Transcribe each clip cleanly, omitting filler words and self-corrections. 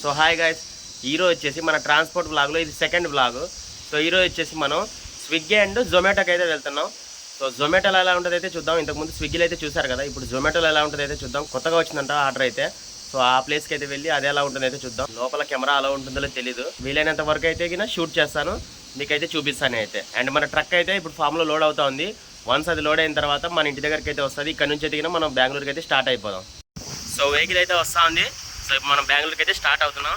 So hi guys, ఈరోజు వచ్చేసి మన ట్రాన్స్పోర్ట్ బ్లాగ్లో ఇది సెకండ్ బ్లాగ్. సో ఈరోజు వచ్చేసి మనం స్విగ్గీ అండ్ జొమాటోకి అయితే వెళ్తున్నాం. సో జొమాటోలో ఎలా ఉంటుంది అయితే చూద్దాం. ఇంతకుముందు స్విగ్గీలో అయితే చూసారు కదా, ఇప్పుడు జొమాటోలో ఎలా ఉంటుంది అయితే చూద్దాం. కొత్తగా వచ్చిందంట ఆర్డర్ అయితే. సో ఆ ప్లేస్కి అయితే వెళ్ళి అది ఎలా ఉంటుంది అయితే చూద్దాం. లోపల కెమెరా అలా ఉంటుందో తెలీదు. వీలైనంత వరకు అయితే కింద షూట్ చేస్తాను, మీకైతే చూపిస్తాను అయితే. అండ్ మన ట్రక్ అయితే ఇప్పుడు ఫామ్లో లోడ్ అవుతా ఉంది. వన్స్ అది లోడ్ అయిన తర్వాత మన ఇంటి దగ్గరికి అయితే వస్తుంది. ఇక్కడ నుంచి అయితే మనం బెంగళూరుకి అయితే స్టార్ట్ అయిపోదాం. సో వెహికల్ అయితే వస్తూ ఉంది. సో ఇప్పుడు మనం బెంగళూరుకి అయితే స్టార్ట్ అవుతున్నాం.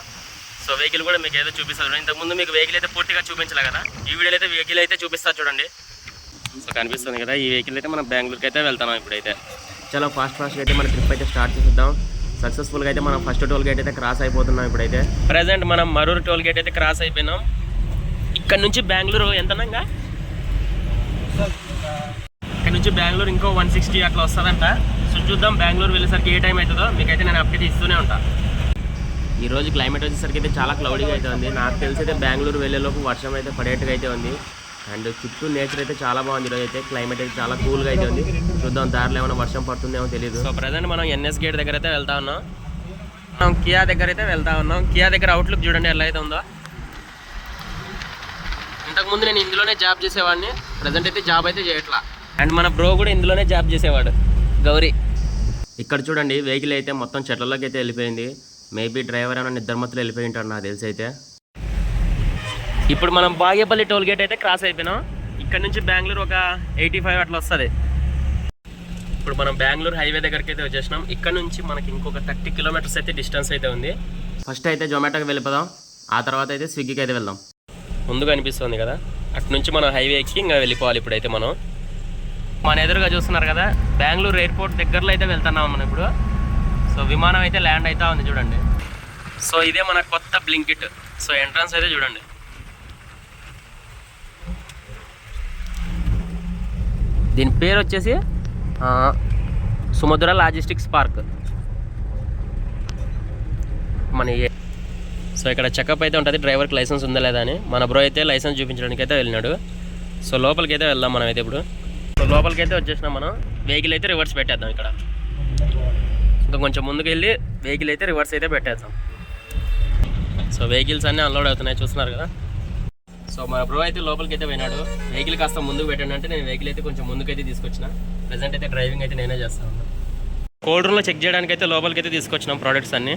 సో వెహికల్ కూడా మీకు ఏదో చూపిస్తాను. ఇంతకుముందు మీకు వెహికల్ అయితే పూర్తిగా చూపించలే కదా, ఈ వీడియోలో అయితే వెహికల్ అయితే చూపిస్తా చూడండి. సో కనిపిస్తుంది కదా, ఈ వెహికల్ అయితే మనం బెంగళూరుకి అయితే వెళ్తున్నాం. ఇప్పుడైతే చాలా ఫాస్ట్గా అయితే మన ట్రిప్ అయితే స్టార్ట్ చేద్దాం. సక్సెస్ఫుల్గా అయితే మనం ఫస్ట్ టోల్ గేట్ అయితే క్రాస్ అయిపోతున్నాం. ఇప్పుడైతే ప్రజెంట్ మనం మరూరు టోల్ గేట్ అయితే క్రాస్ అయిపోయినాం. ఇక్కడ నుంచి బెంగళూరు ఎంతనంగా, ఇక్కడ నుంచి బెంగళూరు ఇంకో 160 అట్లా వస్తుందంట. సో చూద్దాం బెంగళూరు వెళ్ళేసరికి ఏ టైం అవుతుందో మీకైతే నేను అప్డేట్ ఇస్తూనే ఉంటాను. ఈ రోజు క్లైమేట్ వచ్చేసరికి అయితే చాలా క్లౌడీగా అయితే ఉంది. నాకు తెలిసి అయితే బెంగళూరు వెళ్ళేలోపు వర్షం అయితే పడేట్టుగా అయితే ఉంది. అండ్ చుట్టూ నేచర్ అయితే చాలా బాగుంది. ఈరోజు అయితే క్లైమేట్ అయితే చాలా కూల్గా అయితే ఉంది. చూద్దాం దారిలో ఏమైనా వర్షం పడుతుందేమో తెలియదు. సో ప్రజెంట్ మనం ఎన్ఎస్ గేట్ దగ్గర అయితే వెళ్తా ఉన్నాం. మనం కియా దగ్గర అయితే వెళ్తా ఉన్నాం. కియా దగ్గర అవుట్లుక్ చూడండి ఎలా అయితే ఉందో. ఇంతకుముందు నేను ఇందులోనే జాబ్ చేసేవాడిని, ప్రజెంట్ అయితే జాబ్ అయితే చేయట్లా. అండ్ మన బ్రో కూడా ఇందులోనే జాబ్ చేసేవాడు, గౌరీ. ఇక్కడ చూడండి వెహికల్ అయితే మొత్తం చెట్లలోకి అయితే వెళ్ళిపోయింది. మేబీ డ్రైవర్ ఏమైనా నిద్రమత్తులు వెళ్ళిపోయి ఉంటాడు నాకు తెలిసి అయితే. ఇప్పుడు మనం బాగేపల్లి టోల్ గేట్ అయితే క్రాస్ అయిపోయినాం. ఇక్కడ నుంచి బెంగళూరు ఒక 85 అట్లా వస్తుంది. ఇప్పుడు మనం బెంగళూరు హైవే దగ్గరికి అయితే వచ్చేసినాం. ఇక్కడ నుంచి మనకి ఇంకొక 30 కిలోమీటర్స్ అయితే డిస్టెన్స్ అయితే ఉంది. ఫస్ట్ అయితే జొమాటోకి వెళ్ళిపోదాం, ఆ తర్వాత అయితే స్విగ్గీకి అయితే వెళ్దాం. ముందుగా అనిపిస్తుంది కదా, అటు నుంచి మనం హైవే ఎక్కి ఇంకా వెళ్ళిపోవాలి. ఇప్పుడైతే మనం మన ఎదురుగా చూస్తున్నారు కదా, బెంగళూరు ఎయిర్పోర్ట్ దగ్గరలో అయితే వెళ్తున్నాం మనం ఇప్పుడు. సో విమానం అయితే ల్యాండ్ అవుతా ఉంది చూడండి. సో ఇదే మన కొత్త బ్లింకిట్. సో ఎంట్రన్స్ అయితే చూడండి. దీని పేరు వచ్చేసి సుమధుర లాజిస్టిక్స్ పార్క్ మన. సో ఇక్కడ చెకప్ అయితే ఉంటుంది, డ్రైవర్కి లైసెన్స్ ఉందా లేదా అని. మన బ్రో అయితే లైసెన్స్ చూపించడానికి అయితే వెళ్ళినాడు. సో లోపలికి అయితే వెళ్దాం మనం అయితే ఇప్పుడు. సో లోపలికి అయితే వచ్చేసినాం మనం. వెహికల్ అయితే రివర్స్ పెట్టేద్దాం. ఇక్కడ ఇంకా కొంచెం ముందుకు వెళ్ళి వెహికల్ అయితే రివర్స్ అయితే పెట్టేద్దాం. సో వెహికల్స్ అన్నీ అన్లోడ్ అవుతున్నాయి చూస్తున్నారు కదా. సో మన బ్రో అయితే లోపలికి అయితే పోయినాడు. వెహికల్ కాస్త ముందుకు పెట్టండి అంటే నేను వెహికల్ అయితే కొంచెం ముందుకైతే తీసుకొచ్చిన. ప్రజెంట్ అయితే డ్రైవింగ్ అయితే నేనే చేస్తాను. కోల్డ్ రూమ్లో చెక్ చేయడానికి అయితే లోపలికి అయితే తీసుకొచ్చినాం. ప్రోడక్ట్స్ అన్నీ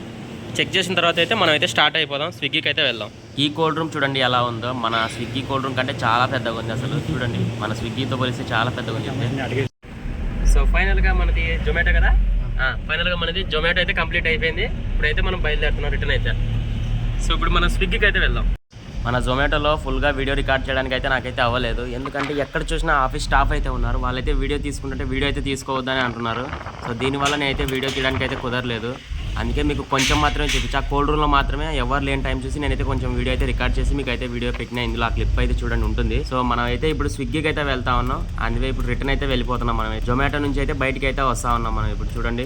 చెక్ చేసిన తర్వాత అయితే మనం అయితే స్టార్ట్ అయిపోదాం, స్విగ్గీకి అయితే వెళ్దాం. ఈ కోల్డ్ రూమ్ చూడండి ఎలా ఉందో. మన స్విగ్గీ కోల్డ్ రూమ్ కంటే చాలా పెద్దగా ఉంది అసలు. చూడండి మన స్విగ్గీతో పోలిస్తే చాలా పెద్దగా ఉంది. సో ఫైనల్గా మనది జొమాటో కదా, ఫైనల్గా మనది జొమాటో అయితే కంప్లీట్ అయిపోయింది. ఇప్పుడైతే మనం బయలుదేరుతున్నాం రిటర్న్ అయితే. సో ఇప్పుడు మనం స్విగ్గీకి అయితే వెళ్దాం. మన జొమాటోలో ఫుల్గా వీడియో రికార్డ్ చేయడానికి అయితే నాకైతే అవ్వలేదు, ఎందుకంటే ఎక్కడ చూసినా ఆఫీస్ స్టాఫ్ అయితే ఉన్నారు. వాళ్ళైతే వీడియో తీసుకుంటుంటే వీడియో అయితే తీసుకోవద్దని అంటున్నారు. సో దీనివల్ల నేనైతే వీడియో తీయడానికి అయితే కుదరలేదు. అందుకే మీకు కొంచెం మాత్రమే చూపించా. కోల్డ్ రూమ్లో మాత్రమే ఎవరు లేని టైం చూసి నేనైతే కొంచెం వీడియో అయితే రికార్డ్ చేసి మీకు అయితే వీడియో పెట్టిన. ఇందులో ఆ క్లిప్ అయితే చూడండి ఉంటుంది. సో మనం అయితే ఇప్పుడు స్విగ్గీకి అయితే వెళ్తా ఉన్నాం. అందుకే ఇప్పుడు రిటర్న్ అయితే వెళ్ళిపోతున్నాం. మనం జొమాటో నుంచి అయితే బయటికి అయితే వస్తూ ఉన్నాం మనం ఇప్పుడు. చూడండి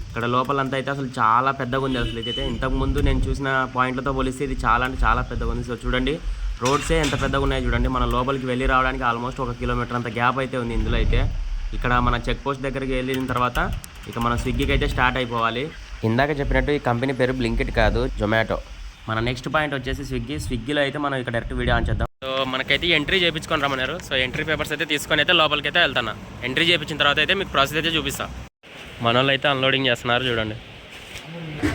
ఇక్కడ లోపలంతా అయితే అసలు చాలా పెద్దగా ఉంది. అసలు ఇదైతే ఇంతకుముందు నేను చూసిన పాయింట్లతో పోలిస్తే ఇది చాలా అంటే చాలా పెద్దగా ఉంది. సో చూడండి రోడ్సే ఎంత పెద్దగా ఉన్నాయో చూడండి. మన లోపలికి వెళ్ళి రావడానికి ఆల్మోస్ట్ 1 కిలోమీటర్ అంత గ్యాప్ అయితే ఉంది ఇందులో అయితే. ఇక్కడ మన చెక్ పోస్ట్ దగ్గరికి వెళ్ళిన తర్వాత ఇక మనం స్విగ్గీకి అయితే స్టార్ట్ అయిపోవాలి. ఇందాక చెప్పినట్టు ఈ కంపెనీ పేరు బ్లింకిట్ కాదు, జొమాటో. మన నెక్స్ట్ పాయింట్ వచ్చేసి స్విగ్గీలో అయితే మనం ఇక్కడ డైరెక్ట్ వీడియో ఆన్ చేద్దాం. సో మనకైతే ఎంట్రీ చేయించుకొని రమ్మన్నారు. సో ఎంట్రీ పేపర్స్ అయితే తీసుకొని అయితే లోపలికి అయితే వెళ్తాను. ఎంట్రీ చేయించిన తర్వాత అయితే మీకు ప్రాసెస్ అయితే చూపిస్తాను. మన వాళ్ళు అయితే అన్లోడింగ్ చేస్తున్నారు చూడండి.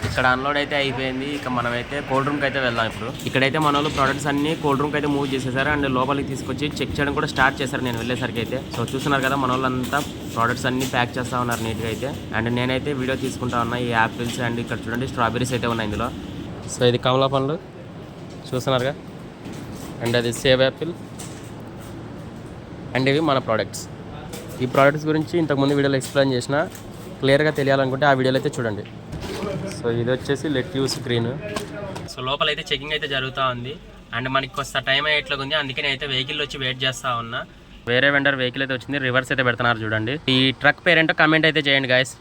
ఇక్కడ అన్లోడ్ అయితే అయిపోయింది. ఇక మనమైతే కోల్డ్ రూమ్కి అయితే వెళ్దాం ఇప్పుడు. ఇక్కడైతే మన వాళ్ళు ప్రోడక్ట్స్ అన్ని కోల్డ్ రూమ్కి అయితే మూవ్ చేసేసారు. అండ్ లోపలికి తీసుకొచ్చి చెక్ చేయడం కూడా స్టార్ట్ చేశారు నేను వెళ్ళేసరికి అయితే. సో చూస్తున్నారు కదా మన వాళ్ళంతా ప్రోడక్ట్స్ అన్ని ప్యాక్ చేస్తూ ఉన్నారు నీట్గా అయితే. అండ్ నేనైతే వీడియో తీసుకుంటా ఉన్నా. ఈ యాపిల్స్ అండ్ ఇక్కడ చూడండి స్ట్రాబెరీస్ అయితే ఉన్నాయి ఇందులో. సో ఇది కమలా పండ్లు చూస్తున్నారుగా, అండ్ అది సేవ్ యాపిల్, అండ్ ఇవి మన ప్రోడక్ట్స్. ఈ ప్రోడక్ట్స్ గురించి ఇంతకుముందు వీడియోలో ఎక్స్ప్లెయిన్ చేసిన. క్లియర్గా తెలియాలనుకుంటే ఆ వీడియోలో అయితే చూడండి. సో ఇది వచ్చేసి లెట్ యూస్ స్క్రీన్. సో లోపల అయితే చెకింగ్ అయితే జరుగుతూ ఉంది. అండ్ మనకి కొంత టైం అయ్యేట్లుగా ఉంది, అందుకే నేనైతే వెహికల్ వచ్చి వెయిట్ చేస్తూ ఉన్నా. వేరే వెండర్ వెహికల్ అయితే వచ్చింది, రివర్స్ అయితే పెడుతున్నారు చూడండి. ఈ ట్రక్ పేరేంటో కామెంట్ అయితే చేయండి గాయస్.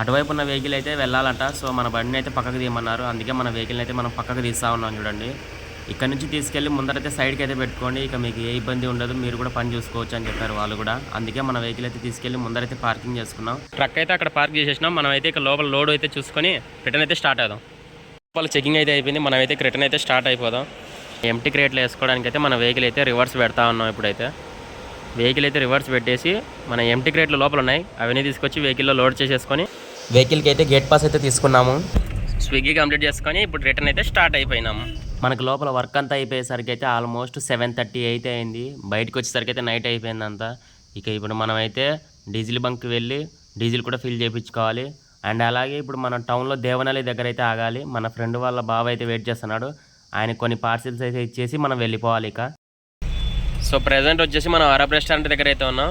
అటువైపు ఉన్న వెహికల్ అయితే వెళ్ళాలంట. సో మన బండిని అయితే పక్కకు తీయమన్నారు, అందుకే మన వెహికల్ని అయితే మనం పక్కకు తీస్తూ ఉన్నాం చూడండి. ఇక్కడ నుంచి తీసుకెళ్ళి ముందరైతే సైడ్కి అయితే పెట్టుకోండి, ఇక మీకు ఏ ఇబ్బంది ఉండదు, మీరు కూడా పని చూసుకోవచ్చు అని చెప్పారు వాళ్ళు కూడా. అందుకే మన వెహికల్ అయితే తీసుకెళ్ళి ముందరైతే పార్కింగ్ చేసుకున్నాం. ట్రక్ అయితే అక్కడ పార్క్ చేసేసినాం. మనం అయితే ఇక లోపల లోడ్ అయితే చూసుకొని రిటర్న్ అయితే స్టార్ట్ అవుదాం. వాళ్ళ చెకింగ్ అయితే అయిపోయింది. మనమైతే రిటర్న్ అయితే స్టార్ట్ అయిపోదాం. ఎంటీ క్రేట్లు వేసుకోవడానికి అయితే మన వెహికల్ అయితే రివర్స్ పెడతా ఉన్నాం. ఇప్పుడైతే వెహికల్ అయితే రివర్స్ పెట్టేసి మన ఎంటీ క్రేట్లు లోపల ఉన్నాయి అవన్నీ తీసుకొచ్చి వెహికల్లో లోడ్ చేసేసుకొని వెహికల్కి అయితే గేట్ పాస్ అయితే తీసుకున్నాము. స్విగ్గీ కంప్లీట్ చేసుకొని ఇప్పుడు రిటర్న్ అయితే స్టార్ట్ అయిపోయినాము. మనకు లోపల వర్క్ అంతా అయిపోయేసరికి అయితే ఆల్మోస్ట్ 7:30 అయితే అయింది. బయటకు వచ్చేసరికి అయితే నైట్ అయిపోయింది అంతా. ఇక ఇప్పుడు మనమైతే డీజిల్ బంక్కి వెళ్ళి డీజిల్ కూడా ఫిల్ చేయించుకోవాలి. అండ్ అలాగే ఇప్పుడు మన టౌన్లో దేవనల్లి దగ్గర అయితే ఆగాలి. మన ఫ్రెండ్ వాళ్ళ బావ అయితే వెయిట్ చేస్తున్నాడు. ఆయన కొన్ని పార్సిల్స్ అయితే ఇచ్చేసి మనం వెళ్ళిపోవాలి ఇక. సో ప్రజెంట్ వచ్చేసి మనం అరబ్ రెస్టారెంట్ దగ్గర అయితే ఉన్నాం.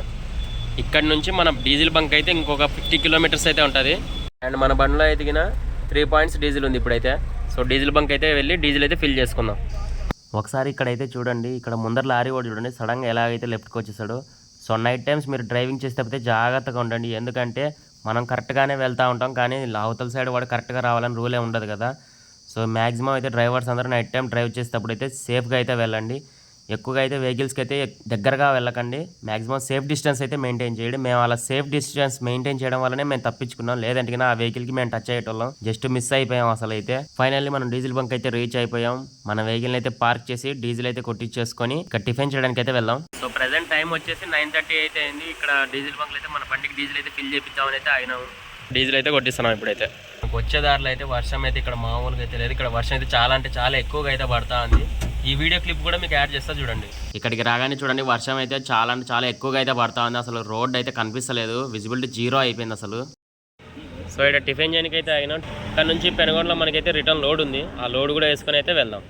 ఇక్కడ నుంచి మన డీజిల్ బంక్ అయితే ఇంకొక 50 కిలోమీటర్స్ అయితే ఉంటుంది. అండ్ మన బండిలో ఎదిగిన 3 పాయింట్స్ డీజిల్ ఉంది ఇప్పుడైతే. సో డీజిల్ బంక్ అయితే వెళ్ళి డీజిల్ అయితే ఫిల్ చేసుకుందాం. ఒకసారి ఇక్కడైతే చూడండి, ఇక్కడ ముందర లారీ కూడా చూడండి సడన్గా ఎలాగైతే లెఫ్ట్కి వచ్చేసాడు. సో నైట్ టైమ్స్ మీరు డ్రైవింగ్ చేసేటప్పుడు జాగ్రత్తగా ఉండండి. ఎందుకంటే మనం కరెక్ట్గానే వెళ్తూ ఉంటాం, కానీ అవతల సైడ్ వాడు కరెక్ట్గా రావాలని రూలే ఉండదు కదా. సో మ్యాక్సిమం అయితే డ్రైవర్స్ అందరూ నైట్ టైం డ్రైవ్ చేసేటప్పుడు అయితే సేఫ్గా అయితే వెళ్ళండి. ఎక్కువగా అయితే వెహికల్స్కి అయితే దగ్గరగా వెళ్ళకండి. మ్యాక్సిమం సేఫ్ డిస్టెన్స్ అయితే మెయింటైన్ చేయండి. మేము అలా సేఫ్ డిస్టెన్స్ మెయింటైన్ చేయడం వల్లనే మేము తప్పించుకున్నాం. లేదంటే ఆ వెహికల్కి మేము టచ్ అయ్యేటోళ్ళం, జస్ట్ మిస్ అయిపోయాం అసలు అయితే. ఫైనల్లీ మనం డీజిల్ బంక్ అయితే రీచ్ అయిపోయాం. మన వెహికల్ అయితే పార్క్ చేసి డీజిల్ అయితే కొట్టించేసుకొని ఇక్కడ టిఫిన్ చేయడానికి అయితే వెళ్దాం. సో ప్రెసెంట్ టైం వచ్చేసి 9:30 అయితే అయింది. ఇక్కడ డీజిల్ బంక్లో అయితే మన బండికి డీజిల్ అయితే ఫిల్ చేపిద్దామని అయితే అయినాం. డీజిల్ అయితే కొట్టిస్తున్నాం ఇప్పుడైతే. వచ్చే దారిలో అయితే వర్షం అయితే ఇక్కడ మామూలుగా అయితే లేదు. ఇక్కడ వర్షం అయితే చాలా అంటే చాలా ఎక్కువగా అయితే పడతా ఉంది. ఈ వీడియో క్లిప్ కూడా మీకు యాడ్ చేస్తా చూడండి. ఇక్కడికి రాగానే చూడండి వర్షం అయితే చాలా అంటే చాలా ఎక్కువగా అయితే పడతా ఉంది. అసలు రోడ్ అయితే కనిపిస్తలేదు, విజిబిలిటీ 0 అయిపోయింది అసలు. సో ఇక్కడ టిఫిన్ చేయడానికి అయితే అయినా ఇక్కడ నుంచి పెనుగొండలో మనకైతే రిటర్న్ లోడ్ ఉంది. ఆ లోడ్ కూడా వేసుకొని అయితే వెళ్దాం.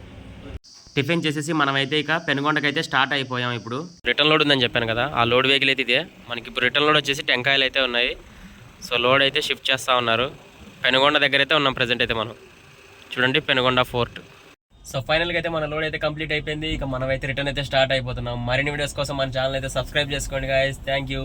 టిఫిన్ చేసేసి మనమైతే ఇక పెనుగొండకి అయితే స్టార్ట్ అయిపోయాం. ఇప్పుడు రిటర్న్ లోడ్ ఉందని చెప్పాను కదా, ఆ లోడ్ వెహికల్ అయితే ఇదే. మనకి ఇప్పుడు రిటర్న్ లోడ్ వచ్చేసి టెంకాయలు అయితే ఉన్నాయి. సో లోడ్ అయితే షిఫ్ట్ చేస్తూ ఉన్నారు. పెనుగొండ దగ్గర అయితే ఉన్నాం ప్రజెంట్ అయితే మనం. చూడండి పెనుగొండ ఫోర్ట్. సో ఫైనల్గా అయితే మన లోడ్ అయితే కంప్లీట్ అయిపోయింది. ఇక మనం అయితే రిటర్న్ అయితే స్టార్ట్ అయిపోతున్నాం. మరిన్ని వీడియోస్ కోసం మన ఛానల్ అయితే సబ్స్క్రైబ్ చేసుకోండి గాయస్. Thank you.